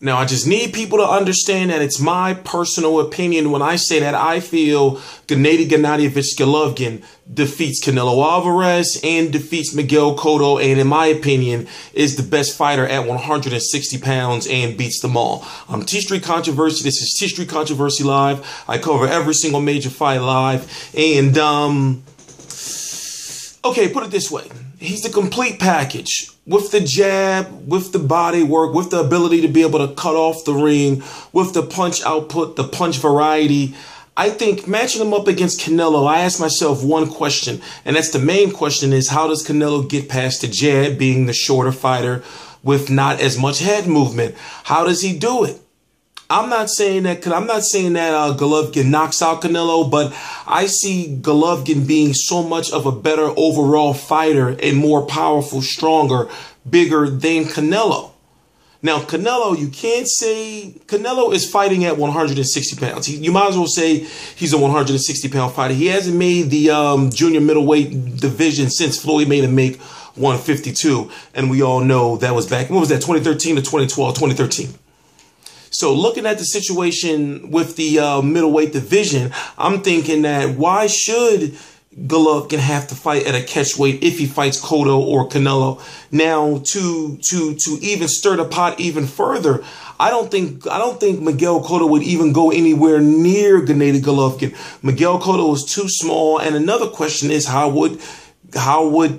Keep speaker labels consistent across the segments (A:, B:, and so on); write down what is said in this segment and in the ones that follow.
A: Now, I just need people to understand that it's my personal opinion when I say that I feel Gennady Golovkin defeats Canelo Alvarez and defeats Miguel Cotto, and in my opinion, is the best fighter at 160 pounds and beats them all. I'm T Street Controversy. This is T Street Controversy Live. I cover every single major fight live. And, okay, put it this way. He's the complete package. With the jab, with the body work, with the ability to be able to cut off the ring, with the punch output, the punch variety. I think matching him up against Canelo, I asked myself one question, and that's the main question is, how does Canelo get past the jab, being the shorter fighter with not as much head movement? How does he do it? I'm not saying that Golovkin knocks out Canelo, but I see Golovkin being so much of a better overall fighter and more powerful, stronger, bigger than Canelo. Now, Canelo, you can't say Canelo is fighting at 160 pounds. You might as well say he's a 160-pound fighter. He hasn't made the junior middleweight division since Floyd made him make 152. And we all know that was back, what was that, 2013 to 2012, 2013. So looking at the situation with the middleweight division, I'm thinking that why should Golovkin have to fight at a catch weight if he fights Cotto or Canelo? Now, to even stir the pot even further, I don't think Miguel Cotto would even go anywhere near Gennady Golovkin. Miguel Cotto is too small, and another question is how would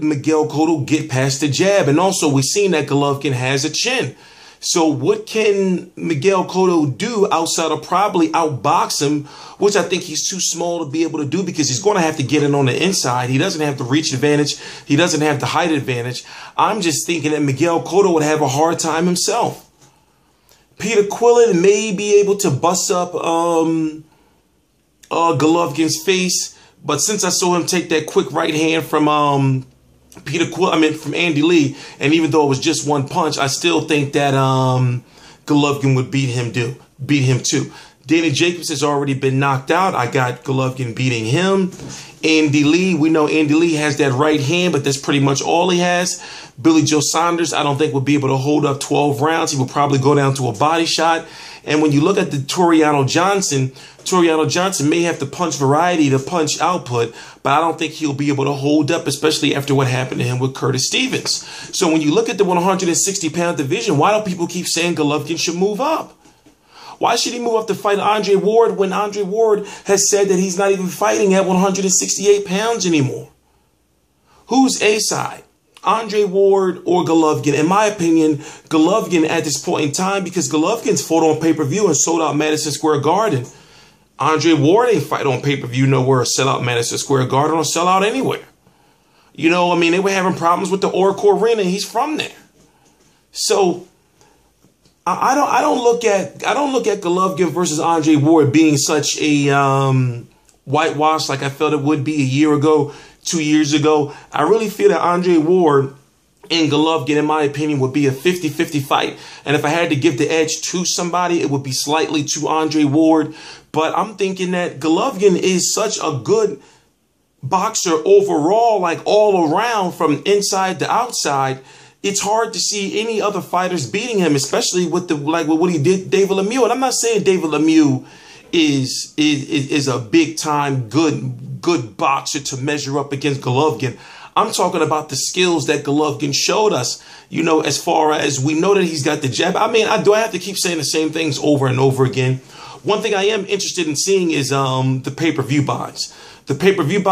A: Miguel Cotto get past the jab? And also, we've seen that Golovkin has a chin. So what can Miguel Cotto do outside of probably outbox him, which I think he's too small to be able to do because he's going to have to get in on the inside. He doesn't have the reach advantage. He doesn't have the height advantage. I'm just thinking that Miguel Cotto would have a hard time himself. Peter Quillin may be able to bust up Golovkin's face, but since I saw him take that quick right hand from from Andy Lee, and even though it was just one punch, I still think that Golovkin would beat him too. Danny Jacobs has already been knocked out. I got Golovkin beating him. Andy Lee, we know Andy Lee has that right hand, but that's pretty much all he has. Billy Joe Saunders, I don't think will be able to hold up 12 rounds. He will probably go down to a body shot. And when you look at the Toriano Johnson may have the punch variety, the punch output, but I don't think he'll be able to hold up, especially after what happened to him with Curtis Stevens. So when you look at the 160-pound division, why do people keep saying Golovkin should move up? Why should he move up to fight Andre Ward when Andre Ward has said that he's not even fighting at 168 pounds anymore? Who's A side? Andre Ward or Golovkin? In my opinion, Golovkin at this point in time, because Golovkin's fought on pay-per-view and sold out Madison Square Garden. Andre Ward ain't fight on pay-per-view nowhere, sell out Madison Square Garden or sell out anywhere. You know, I mean, they were having problems with the Oracle Arena, and he's from there. So I don't look at Golovkin versus Andre Ward being such a whitewash like I felt it would be a year ago, 2 years ago. I really feel that Andre Ward and Golovkin, in my opinion, would be a 50-50 fight. And if I had to give the edge to somebody, it would be slightly to Andre Ward. But I'm thinking that Golovkin is such a good boxer overall, like all around from inside to outside. It's hard to see any other fighters beating him, especially with what he did David Lemieux. And I'm not saying David Lemieux is a big time good boxer to measure up against Golovkin. I'm talking about the skills that Golovkin showed us, you know, as far as we know that he's got the jab. I mean, do I have to keep saying the same things over and over again? One thing I am interested in seeing is the pay-per-view buys. The pay-per-view buys.